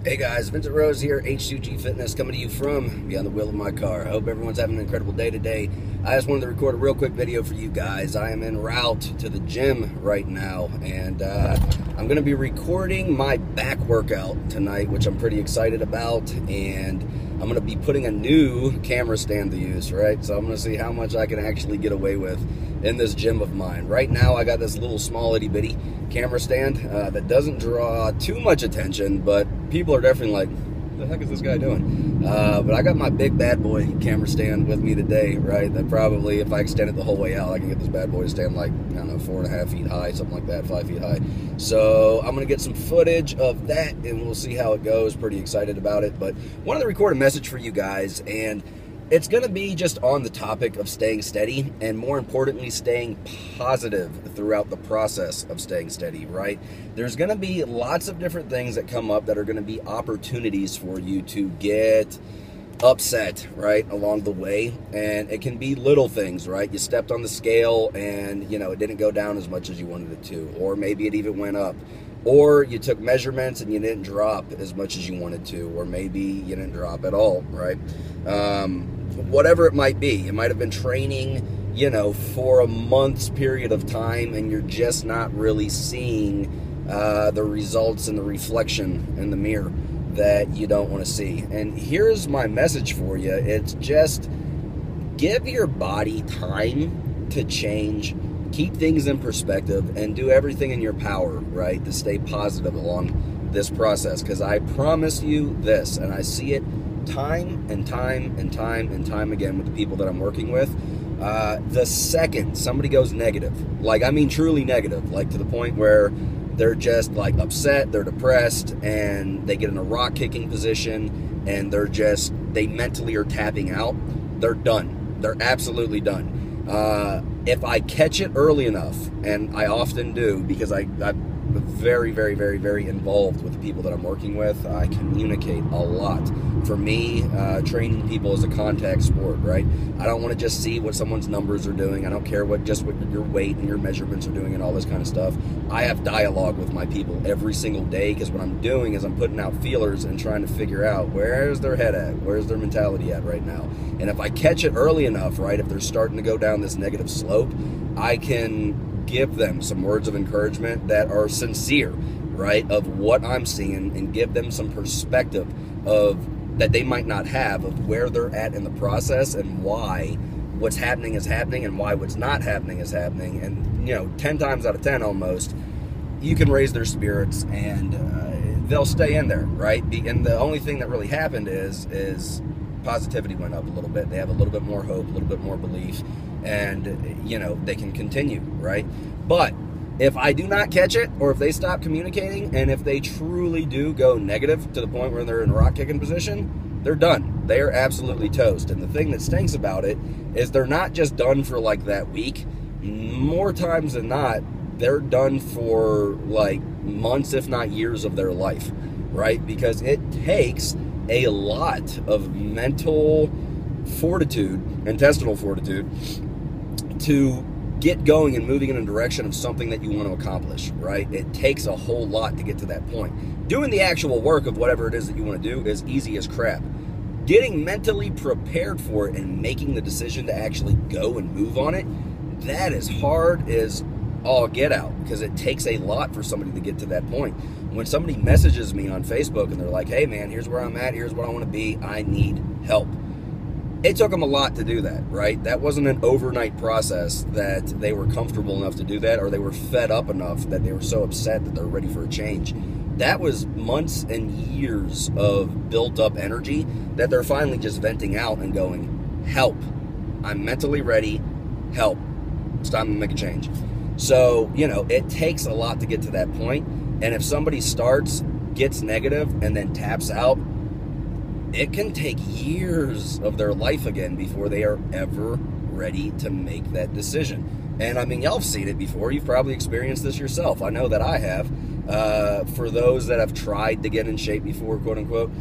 Hey guys, Vincent Rose here, H2G Fitness, coming to you from behind the wheel of my car. I hope everyone's having an incredible day today. I just wanted to record a real quick video for you guys. I am en route to the gym right now, and I'm going to be recording my back workout tonight, which I'm pretty excited about, and I'm going to be putting a new camera stand to use, right? So I'm going to see how much I can actually get away with in this gym of mine. Right now, I got this little small itty bitty camera stand that doesn't draw too much attention, but people are definitely like, what the heck is this guy doing? But I got my big bad boy camera stand with me today, right? That probably, if I extend it the whole way out, I can get this bad boy to stand like, I don't know, 4.5 feet high, something like that, 5 feet high. So I'm gonna get some footage of that and we'll see how it goes. Pretty excited about it, but wanted to record a message for you guys, and it's going to be just on the topic of staying steady, and more importantly, staying positive throughout the process of staying steady, right? There's going to be lots of different things that come up that are going to be opportunities for you to get upset, right, along the way. And it can be little things, right? You stepped on the scale and, you know, it didn't go down as much as you wanted it to, or maybe it even went up. Or you took measurements and you didn't drop as much as you wanted to, or maybe you didn't drop at all, right? Whatever it might be. You might have been training, you know, for a month's period of time, and you're just not really seeing the results and the reflection in the mirror that you don't want to see. And here's my message for you. It's just give your body time to change, keep things in perspective, and do everything in your power, right, to stay positive along this process. Because I promise you this, and I see it time and time and time and time again with the people that I'm working with, the second somebody goes negative, like, I mean truly negative, like to the point where they're just like upset, they're depressed, and they get in a rock kicking position, and they mentally are tapping out, they're done. They're absolutely done. If I catch it early enough, and I often do, because I'm very, very, very, very involved with the people that I'm working with. I communicate a lot. For me, training people is a contact sport, right? I don't want to just see what someone's numbers are doing. I don't care what your weight and your measurements are doing and all this kind of stuff. I have dialogue with my people every single day, because what I'm doing is I'm putting out feelers and trying to figure out where's their head at, where's their mentality at right now. And if I catch it early enough, right, if they're starting to go down this negative slope, I can give them some words of encouragement that are sincere, right, of what I'm seeing, and give them some perspective of that they might not have, of where they're at in the process, and why what's happening is happening, and why what's not happening is happening. And, you know, 10 times out of 10 almost, you can raise their spirits, and they'll stay in there, right? And the only thing that really happened is positivity went up a little bit. They have a little bit more hope, a little bit more belief, and, you know, they can continue, right? But if I do not catch it, or if they stop communicating, and if they truly do go negative to the point where they're in a rock kicking position, they're done. They are absolutely toast. And the thing that stinks about it is they're not just done for like that week. More times than not, they're done for like months, if not years of their life, right? Because it takes a lot of mental fortitude, intestinal fortitude, to get going and moving in a direction of something that you want to accomplish, right? It takes a whole lot to get to that point. Doing the actual work of whatever it is that you want to do is easy as crap. Getting mentally prepared for it and making the decision to actually go and move on it, that is hard as all get out, because it takes a lot for somebody to get to that point. When somebody messages me on Facebook and they're like, hey man, here's where I'm at, here's what I want to be, I need help. It took them a lot to do that, right? That wasn't an overnight process that they were comfortable enough to do that, or they were fed up enough that they were so upset that they're ready for a change. That was months and years of built up energy that they're finally just venting out and going, help. I'm mentally ready, help. It's time to make a change. So, you know, it takes a lot to get to that point. And if somebody starts, gets negative, and then taps out, it can take years of their life again before they are ever ready to make that decision. And I mean, y'all have seen it before. You've probably experienced this yourself. I know that I have. For those that have tried to get in shape before, quote unquote,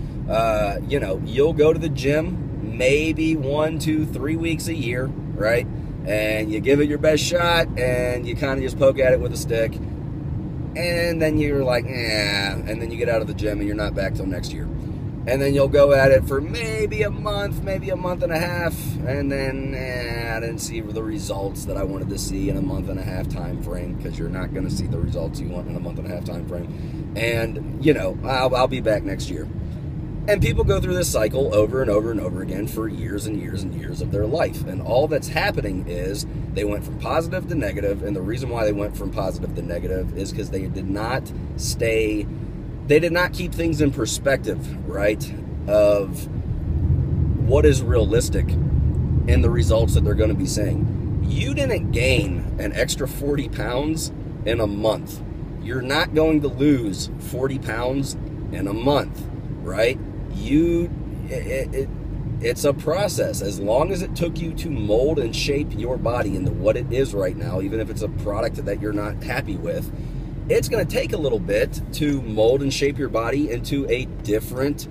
you know, you'll go to the gym maybe 1, 2, 3 weeks a year, right? And you give it your best shot, and you kind of just poke at it with a stick. and then you're like, and then you get out of the gym and you're not back till next year. And then you'll go at it for maybe a month and a half, and then I didn't see the results that I wanted to see in a month and a half time frame, because you're not going to see the results you want in a month and a half time frame. And, you know, I'll be back next year. And people go through this cycle over and over and over again for years and years and years of their life. And all that's happening is they went from positive to negative, and the reason why they went from positive to negative is because they did not keep things in perspective, right, of what is realistic in the results that they're going to be seeing. You didn't gain an extra 40 pounds in a month. You're not going to lose 40 pounds in a month, right? It's a process. As long as it took you to mold and shape your body into what it is right now, even if it's a product that you're not happy with, it's going to take a little bit to mold and shape your body into a different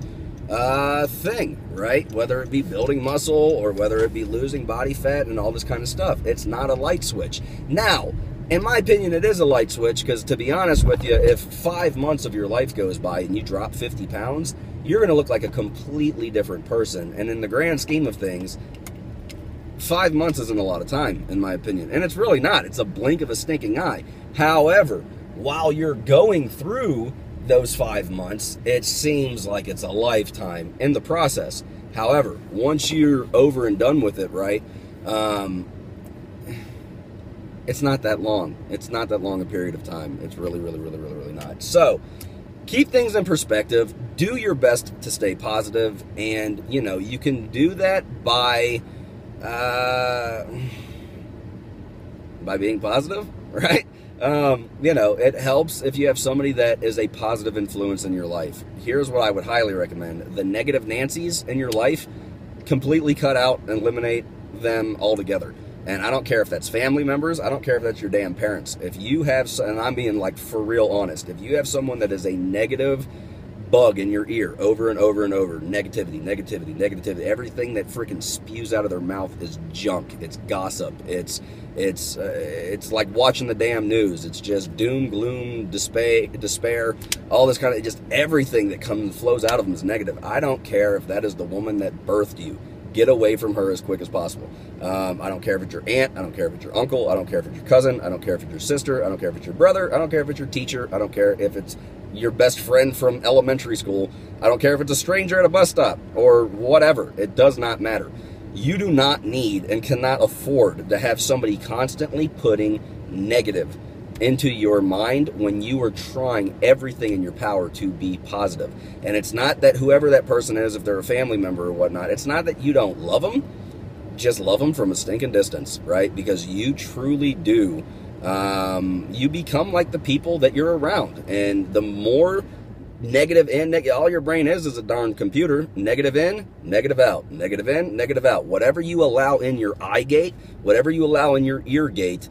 thing, right? Whether it be building muscle or whether it be losing body fat and all this kind of stuff. It's not a light switch. Now, in my opinion, it is a light switch, because to be honest with you, if 5 months of your life goes by and you drop 50 pounds, you're going to look like a completely different person. And in the grand scheme of things, 5 months isn't a lot of time, in my opinion. And it's really not. It's a blink of a stinking eye. However, while you're going through those 5 months, it seems like it's a lifetime in the process. However, once you're over and done with it, right, it's not that long. It's not that long a period of time. It's really, really, really, really, really not. So, keep things in perspective. Do your best to stay positive, and, you know, you can do that by being positive, right? You know, it helps if you have somebody that is a positive influence in your life. Here's what I would highly recommend. The negative Nancys in your life, completely cut out and eliminate them altogether. And I don't care if that's family members. I don't care if that's your damn parents. If you have, and I'm being like for real honest, if you have someone that is a negative bug in your ear over and over and over, negativity, negativity, negativity, everything that freaking spews out of their mouth is junk. It's gossip. It's like watching the damn news. It's just doom, gloom, despair, all this kind of, just everything that flows out of them is negative. I don't care if that is the woman that birthed you. Get away from her as quick as possible. I don't care if it's your aunt. I don't care if it's your uncle. I don't care if it's your cousin. I don't care if it's your sister. I don't care if it's your brother. I don't care if it's your teacher. I don't care if it's your best friend from elementary school. I don't care if it's a stranger at a bus stop or whatever. It does not matter. You do not need and cannot afford to have somebody constantly putting negative into your mind when you are trying everything in your power to be positive. And it's not that whoever that person is, if they're a family member or whatnot, it's not that you don't love them. Just love them from a stinking distance, right? Because you truly do. You become like the people that you're around. And the more negative in, all your brain is a darn computer. Negative in, negative out. Negative in, negative out. Whatever you allow in your eye gate, whatever you allow in your ear gate,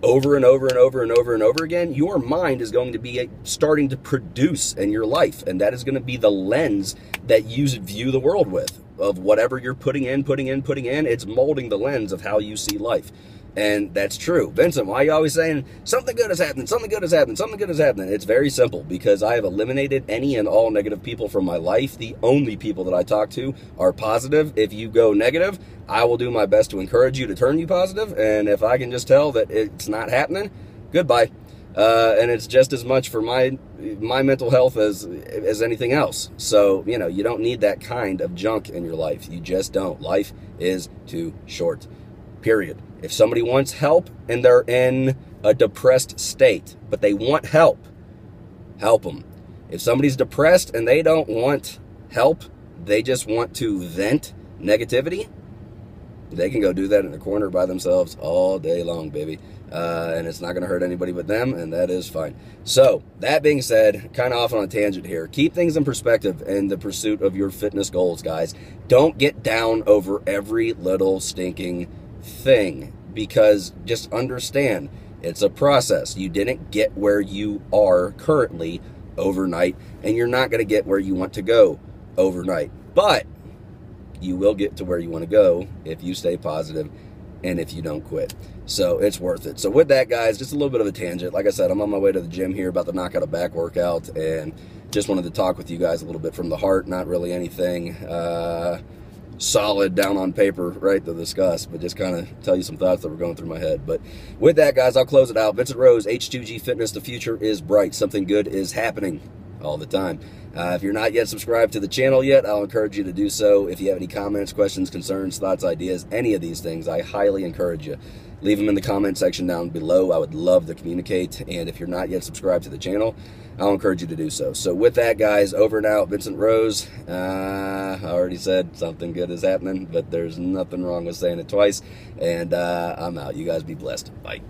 over and over and over and over and over again, your mind is going to be starting to produce in your life. And that is going to be the lens that you view the world with. Of whatever you're putting in, it's molding the lens of how you see life. And that's true. Vincent, why are you always saying, something good is happening, something good is happening, something good is happening? It's very simple, because I have eliminated any and all negative people from my life. The only people that I talk to are positive. If you go negative, I will do my best to encourage you to turn you positive. And if I can just tell that it's not happening, goodbye. And it's just as much for my mental health as anything else. So, you know, you don't need that kind of junk in your life. You just don't. Life is too short. Period. If somebody wants help and they're in a depressed state, but they want help, help them. If somebody's depressed and they don't want help, they just want to vent negativity, they can go do that in the corner by themselves all day long, baby. And it's not going to hurt anybody but them, and that is fine. So, that being said, kind of off on a tangent here. Keep things in perspective in the pursuit of your fitness goals, guys. Don't get down over every little stinking thing, because just understand, it's a process. You didn't get where you are currently overnight, and you're not going to get where you want to go overnight. But you will get to where you want to go if you stay positive and if you don't quit. So it's worth it. So with that, guys, just a little bit of a tangent. Like I said, I'm on my way to the gym here, about to knock out a back workout, and just wanted to talk with you guys a little bit from the heart. Not really anything solid down on paper, right, to discuss, but just kind of tell you some thoughts that were going through my head. But with that, guys, I'll close it out. Vincent Rose, H2G Fitness. The future is bright. Something good is happening all the time. If you're not yet subscribed to the channel yet, I'll encourage you to do so. If you have any comments, questions, concerns, thoughts, ideas, any of these things, I highly encourage you. Leave them in the comment section down below. I would love to communicate. And if you're not yet subscribed to the channel, I'll encourage you to do so. So with that, guys, over and out. Vincent Rose. I already said something good is happening, but there's nothing wrong with saying it twice. And I'm out. You guys be blessed. Bye.